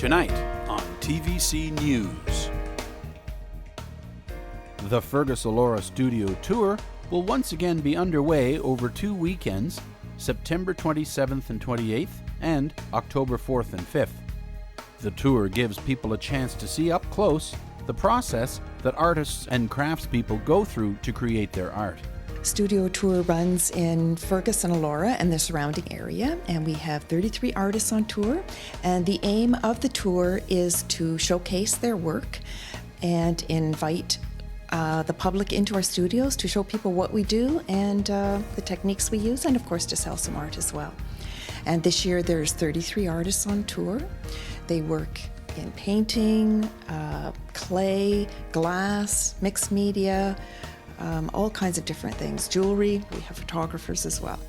Tonight on TVC News. The Fergus Elora Studio Tour will once again be underway over 2 weekends, September 27th and 28th and October 4th and 5th. The tour gives people a chance to see up close the process that artists and craftspeople go through to create their art. Studio tour runs in Fergus and Elora and the surrounding area, and we have 33 artists on tour, and the aim of the tour is to showcase their work and invite the public into our studios to show people what we do and the techniques we use, and of course to sell some art as well. And this year there's 33 artists on tour. They work in painting, clay, glass, mixed media, all kinds of different things, jewelry. We have photographers as well.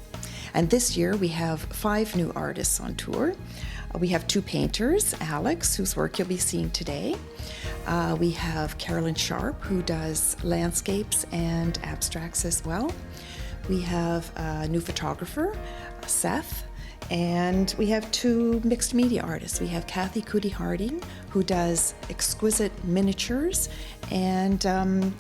And this year we have 5 new artists on tour. We have 2 painters, Alex, whose work you'll be seeing today. We have Carolyn Sharp, who does landscapes and abstracts as well. We have a new photographer, Seth. And we have 2 mixed media artists. We have Kathy Cootie Harding, who does exquisite miniatures, and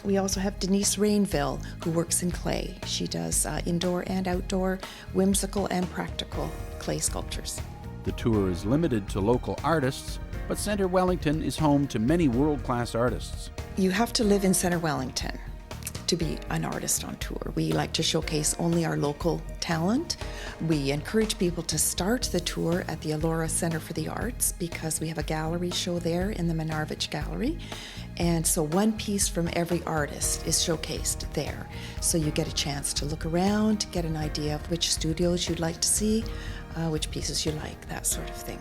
we also have Denise Rainville, who works in clay. She does indoor and outdoor, whimsical and practical clay sculptures. The tour is limited to local artists, but Centre Wellington is home to many world-class artists. You have to live in Centre Wellington to be an artist on tour. We like to showcase only our local talent. We encourage people to start the tour at the Elora Centre for the Arts because we have a gallery show there in the Menarvich Gallery. And so one piece from every artist is showcased there. So you get a chance to look around, get an idea of which studios you'd like to see, which pieces you like, that sort of thing.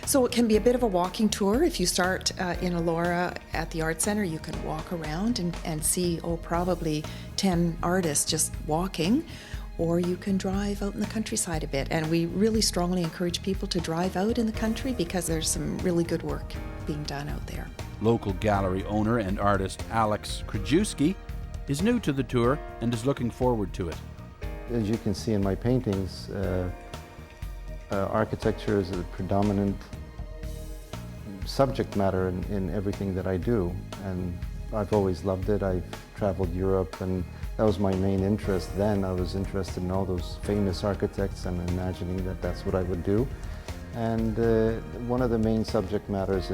So it can be a bit of a walking tour. If you start in Elora at the Art Centre, you can walk around and see, probably 10 artists just walking, or you can drive out in the countryside a bit. And we really strongly encourage people to drive out in the country because there's some really good work being done out there. Local gallery owner and artist Alex Krajewski is new to the tour and is looking forward to it. As you can see in my paintings, architecture is a predominant subject matter in everything that I do, and I've always loved it. I've traveled Europe, and that was my main interest then. I was interested in all those famous architects and imagining that that's what I would do. And one of the main subject matters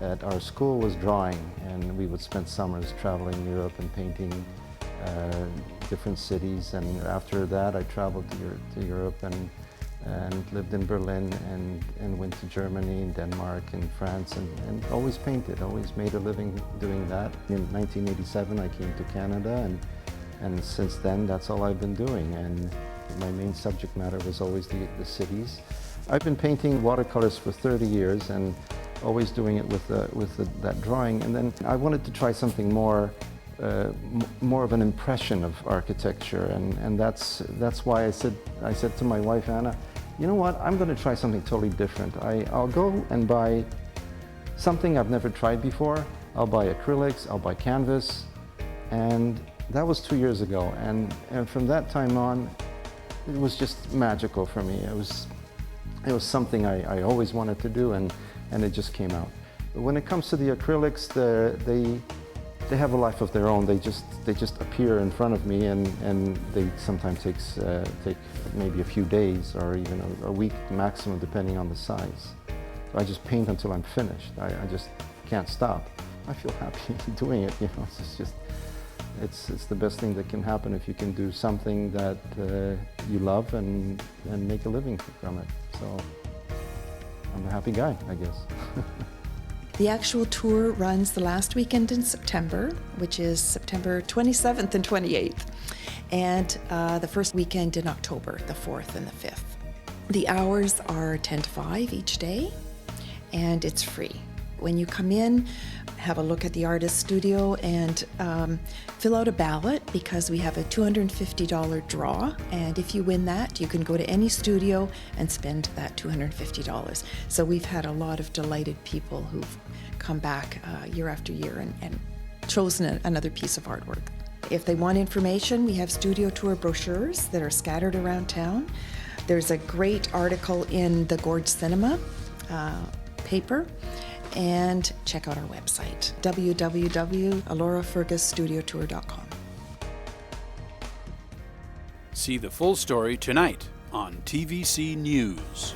at our school was drawing, and we would spend summers traveling Europe and painting different cities. And after that I traveled to Europe and lived in Berlin and went to Germany and Denmark and France and always painted, always made a living doing that. In 1987 I came to Canada and since then that's all I've been doing, and my main subject matter was always the cities. I've been painting watercolors for 30 years and always doing it with that drawing, and then I wanted to try something more of an impression of architecture, and that's why I said to my wife Anna, you know what, I'm going to try something totally different. I'll go and buy something I've never tried before. I'll buy acrylics, I'll buy canvas, and that was 2 years ago, and from that time on it was just magical for me. It was something I always wanted to do, and it just came out. But when it comes to the acrylics, they have a life of their own. They just appear in front of me, and they sometimes take maybe a few days or even a week maximum, depending on the size. So I just paint until I'm finished. I just can't stop. I feel happy doing it. You know, it's the best thing that can happen if you can do something that you love and make a living from it. So I'm a happy guy, I guess. The actual tour runs the last weekend in September, which is September 27th and 28th, and the first weekend in October, the 4th and the 5th. The hours are 10 to 5 each day, and it's free. When you come in, have a look at the artist studio and fill out a ballot, because we have a $250 draw, and if you win that, you can go to any studio and spend that $250. So we've had a lot of delighted people who've come back year after year and chosen another piece of artwork. If they want information, we have studio tour brochures that are scattered around town. There's a great article in the Gorge Cinema paper. And check out our website, www.elorafergusstudiotour.com. See the full story tonight on TVC News.